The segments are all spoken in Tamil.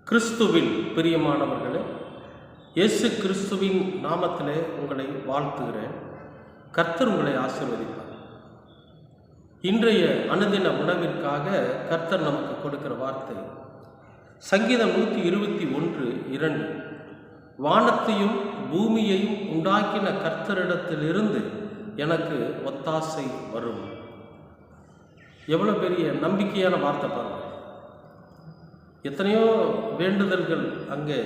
கிறிஸ்துவில் பிரியமானவர்களே, இயேசு கிறிஸ்துவின் நாமத்திலே உங்களை வாழ்த்துகிறேன். கர்த்தர் உங்களை ஆசீர்வதிப்பார். இன்றைய அனுதின உணவிற்காக கர்த்தர் நமக்கு கொடுக்கிற வார்த்தை சங்கீதம் 121:2. வானத்தையும் பூமியையும் உண்டாக்கின கர்த்தரிடத்திலிருந்து எனக்கு ஒத்தாசை வரும். எவ்வளோ பெரிய நம்பிக்கையான வார்த்தை பாருங்கள். எத்தனையோ வேண்டுதல்கள் அங்கே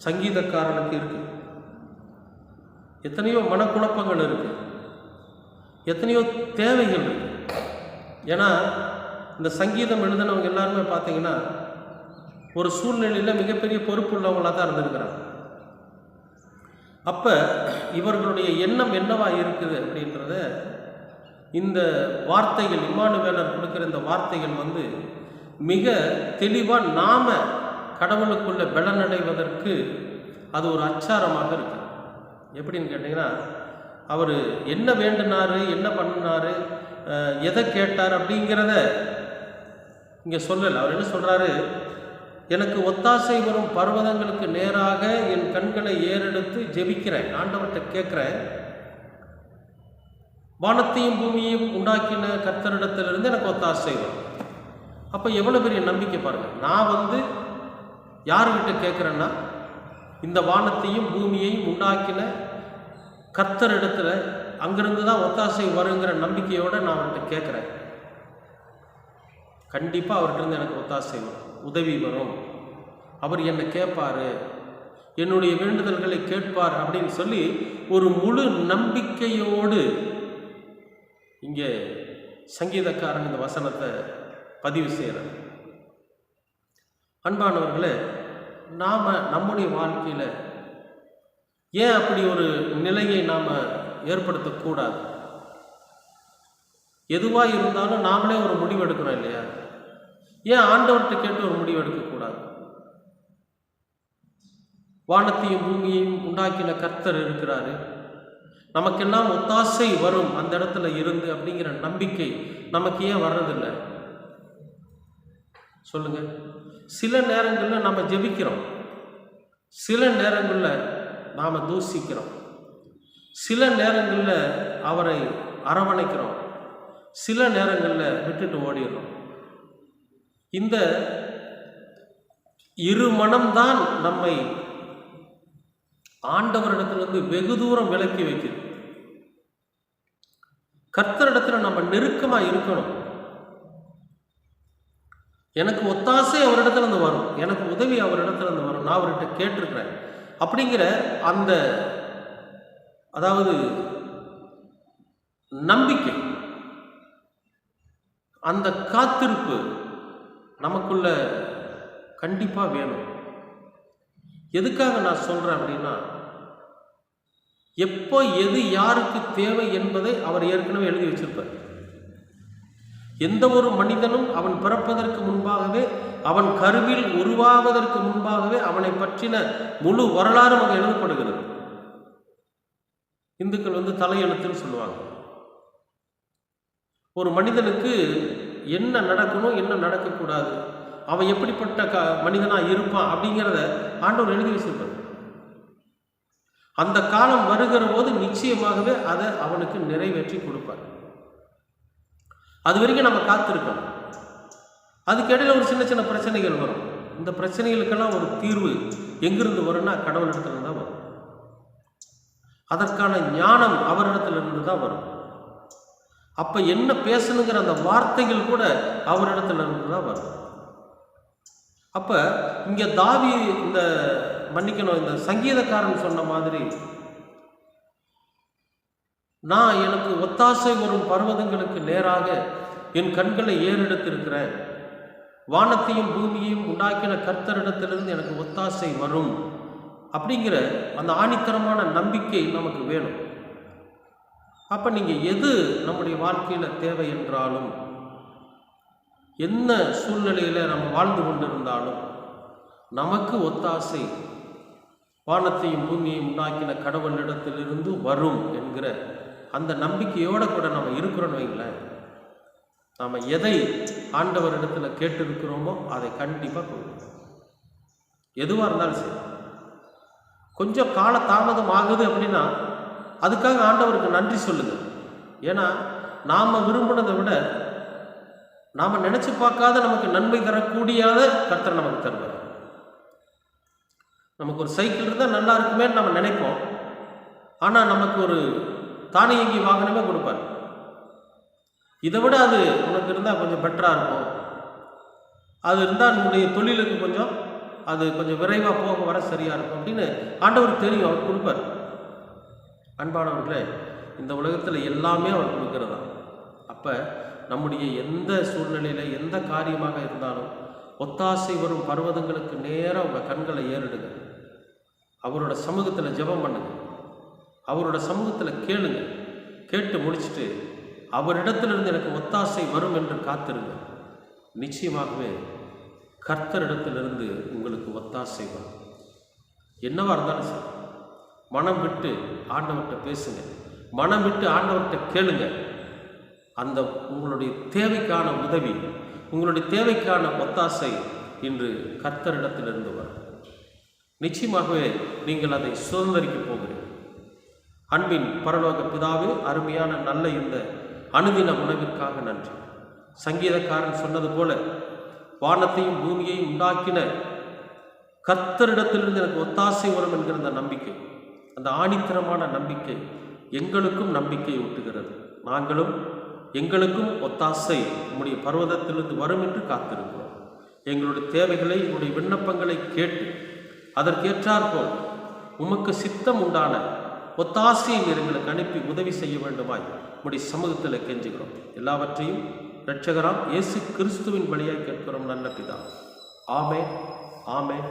சங்கீதக்காரனுக்கு இருக்கு, எத்தனையோ மனக்குழப்பங்கள் இருக்கு, எத்தனையோ தேவைகள் இருக்கு. ஏன்னா இந்த சங்கீதம் எழுதினவங்க எல்லாருமே பார்த்தீங்கன்னா ஒரு சூழ்நிலையில் மிகப்பெரிய பொறுப்பு உள்ளவங்களாக தான் இருந்திருக்கிறாங்க. அப்போ இவர்களுடைய எண்ணம் என்னவா இருக்குது அப்படின்றத இந்த வார்த்தைகள், இம்மானுவேலர் கொடுக்குற இந்த வார்த்தைகள் மிக தெளிவாக நாம் கடவுளுக்குள்ள பலனடைவதற்கு அது ஒரு அச்சாரமாக இருக்கு. எப்படின்னு கேட்டிங்கன்னா, அவர் என்ன வேண்டினார், என்ன பண்ணினார், எதை கேட்டார் அப்படிங்கிறத இங்கே சொல்லலை. அவர் என்ன சொல்கிறாரு, எனக்கு ஒத்தாசை வரும் பர்வதங்களுக்கு நேராக என் கண்களை ஏறெடுத்து ஜெபிக்கிறேன், ஆண்டவர்கிட்ட கேட்குறேன். வானத்தையும் பூமியையும் உண்டாக்கின கர்த்தரிடத்திலிருந்து எனக்கு ஒத்தாசை வரும். அப்போ எவ்வளோ பெரிய நம்பிக்கை பாருங்கள். நான் யார்கிட்ட கேட்குறேன்னா, இந்த வானத்தையும் பூமியையும் உண்டாக்கின கர்த்தரிடத்தில் அங்கிருந்து தான் ஒத்தாசை வருங்கிற நம்பிக்கையோடு நான் அவர்கிட்ட கேட்குறேன். கண்டிப்பாக அவர்கிட்ட எனக்கு ஒத்தாசை வரும், உதவி வரும், அவர் என்னை கேட்பார், என்னுடைய வேண்டுதல்களை கேட்பார் அப்படின்னு சொல்லி ஒரு முழு நம்பிக்கையோடு இங்கே சங்கீதக்காரன் இந்த வசனத்தை பதிவு செய்கிறார். அன்பானவர்களே, நாம் நம்முடைய வாழ்க்கையில் ஏன் அப்படி ஒரு நிலையை நாம் ஏற்படுத்தக்கூடாது? எதுவாக இருந்தாலும் நாமளே ஒரு முடிவு எடுக்கிறோம் இல்லையா? ஏன் ஆண்டவர்கிட்ட கேட்டு ஒரு முடிவு எடுக்கக்கூடாது? வானத்தையும் பூமியையும் உண்டாக்கின கர்த்தர் இருக்கிறாரு, நமக்கெல்லாம் ஒத்தாசை வரும் அந்த இடத்துல இருந்து அப்படிங்கிற நம்பிக்கை நமக்கு ஏன் வர்றதில்லை சொல்லுங்க. சில நேரங்களில் நம்ம ஜெபிக்கிறோம், சில நேரங்களில் நாம் தூசிக்கிறோம், சில நேரங்களில் அவரை அரவணைக்கிறோம், சில நேரங்களில் விட்டுட்டு ஓடிடுறோம். இந்த இரு மனம்தான் நம்மை ஆண்டவரிடத்திலிருந்து வெகு தூரம் விலக்கி வைக்குது. கர்த்தரிடத்துல நம்ம நெருக்கமாக இருக்கணும். எனக்கு ஒத்தாசை அவரிடத்துல இருந்து வரும், எனக்கு உதவி அவரிடத்துல இருந்து வரும், நான் அவர்கிட்ட கேட்டிருக்கிறேன் அப்படிங்கிற அந்த அதாவது நம்பிக்கை, அந்த காத்திருப்பு நமக்குள்ள கண்டிப்பாக வேணும். எதுக்காக நான் சொல்கிறேன் அப்படின்னா, எப்போ எது யாருக்கு தேவை என்பதை அவர் ஏற்கனவே எழுதி வச்சிருப்பார். எந்த ஒரு மனிதனும் அவன் பிறப்பதற்கு முன்பாகவே, அவன் கருவில் உருவாவதற்கு முன்பாகவே அவனை பற்றின முழு வரலாறும் அங்கே எழுதப்படுகிறது. இந்துக்கள் தலையெழுத்துன்னு சொல்லுவாங்க. ஒரு மனிதனுக்கு என்ன நடக்கணும், என்ன நடக்கக்கூடாது, அவன் எப்படிப்பட்ட மனிதனாக இருப்பான் அப்படிங்கிறத ஆண்டவர் எழுதி வச்சிருப்பார். அந்த காலம் வருகிற போது நிச்சயமாகவே அதை அவனுக்கு நிறைவேற்றி கொடுப்பார். அது வரைக்கும் நம்ம காத்திருக்கணும். அதுக்கு இடையில ஒரு சின்ன சின்ன பிரச்சனைகள் வரும். இந்த பிரச்சனைகளுக்கெல்லாம் ஒரு தீர்வு எங்கிருந்து வரும்னா கடவுளிடத்துல தான் வரும். அதற்கான ஞானம் அவரிடத்திலிருந்து தான் வரும். அப்போ என்ன பேசணுங்கிற அந்த வார்த்தைகள் கூட அவரிடத்துல இருந்து தான் வரும். அப்போ இங்கே இந்த சங்கீதக்காரன் சொன்ன மாதிரி, நான் எனக்கு ஒத்தாசை வரும் பர்வதங்களுக்கு நேராக என் கண்களை ஏறெடுத்திருக்கிறேன், வானத்தையும் பூமியையும் உண்டாக்கின கர்த்தரிடத்திலிருந்து எனக்கு ஒத்தாசை வரும் அப்படிங்கிற அந்த ஆணித்தரமான நம்பிக்கை நமக்கு வேணும். அப்போ நீங்கள் எது நம்முடைய வாழ்க்கையில் தேவை என்றாலும், என்ன சூழ்நிலையில் நம்ம வாழ்ந்து கொண்டிருந்தாலும், நமக்கு ஒத்தாசை வானத்தையும் பூமியையும் உண்டாக்கின கடவுளிடத்திலிருந்து வரும் என்கிற அந்த நம்பிக்கையோடு கூட நம்ம இருக்கிறோன்னு வைங்களேன், நாம் எதை ஆண்டவரிடத்தில் கேட்டிருக்கிறோமோ அதை கண்டிப்பாக கொடுக்கணும். எதுவாக இருந்தாலும் சரி. கொஞ்சம் கால தாமதம் ஆகுது அப்படின்னா அதுக்காக ஆண்டவருக்கு நன்றி சொல்லுங்க. ஏன்னா நாம் விரும்பினதை விட நாம் நினச்சி பார்க்காத நமக்கு நன்மை தரக்கூடியாத கர்த்தர் நமக்கு தருவார். நமக்கு ஒரு சைக்கிள் இருந்தால் நல்லா இருக்குமே நம்ம நினைப்போம். ஆனால் நமக்கு ஒரு தானியங்கி வாகனமே கொடுப்பார். இதை விட அது உனக்கு இருந்தால் கொஞ்சம் பெட்டராக இருக்கும், அது இருந்தால் நம்முடைய தொழிலுக்கு கொஞ்சம் விரைவாக போக வர சரியாக இருக்கும் அப்படின்னு ஆண்டவருக்கு தெரியும், அவர் கொடுப்பார். அன்பானவர்களே, இந்த உலகத்தில் எல்லாமே அவர் கொடுக்கிறதா. அப்போ நம்முடைய எந்த சூழ்நிலையில் எந்த காரியமாக இருந்தாலும் ஒத்தாசை வரும் பர்வதங்களுக்கு நேராக உங்கள் கண்களை ஏறிடுங்க. அவரோட சமூகத்தில் ஜெபம் பண்ணுங்க, அவரோட சமூகத்தில் கேளுங்க. கேட்டு முடிச்சுட்டு அவரிடத்திலிருந்து எனக்கு ஒத்தாசை வரும் என்று காத்திருங்க. நிச்சயமாகவே கர்த்தரிடத்திலிருந்து உங்களுக்கு ஒத்தாசை வரும். என்னவா இருந்தாலும் சரி, மனம் விட்டு ஆண்டவர்கிட்ட பேசுங்க, மனம் விட்டு ஆண்டவர்கிட்ட கேளுங்க. அந்த உங்களுடைய தேவைக்கான உதவி, உங்களுடைய தேவைக்கான ஒத்தாசை இன்று கர்த்தரிடத்திலிருந்து வரும். நிச்சயமாகவே நீங்கள் அதை சுதந்திரிக்க போகிறீர்கள். அன்பின் பரலோக பிதாவே, அருமையான நல்ல இந்த அனுதின உணவிற்காக நன்றி. சங்கீதக்காரன் சொன்னது போல, வானத்தையும் பூமியையும் உண்டாக்கின கர்த்தரிடத்திலிருந்து எனக்கு ஒத்தாசை வரும் என்கிற அந்த நம்பிக்கை, அந்த ஆணித்தரமான நம்பிக்கை எங்களுக்கும் நம்பிக்கை ஊட்டுகிறது. நாங்களும் எங்களுக்கும் ஒத்தாசை உம்முடைய பர்வதத்திலிருந்து வரும் என்று காத்திருக்கிறோம். எங்களுடைய தேவைகளை, எங்களுடைய விண்ணப்பங்களை கேட்டு அதற்கேற்றாற்போல் உமக்கு சித்தம் உண்டான ஒத்தாசையை எங்களுக்கு அனுப்பி உதவி செய்ய வேண்டுமாய் உம்முடைய சமூகத்தில் கெஞ்சுகிறோம். எல்லாவற்றையும் இரட்சகராம் இயேசு கிறிஸ்துவின் வழியாய் கேட்கிறோம் நல்ல பிதா. ஆமென், ஆமென்.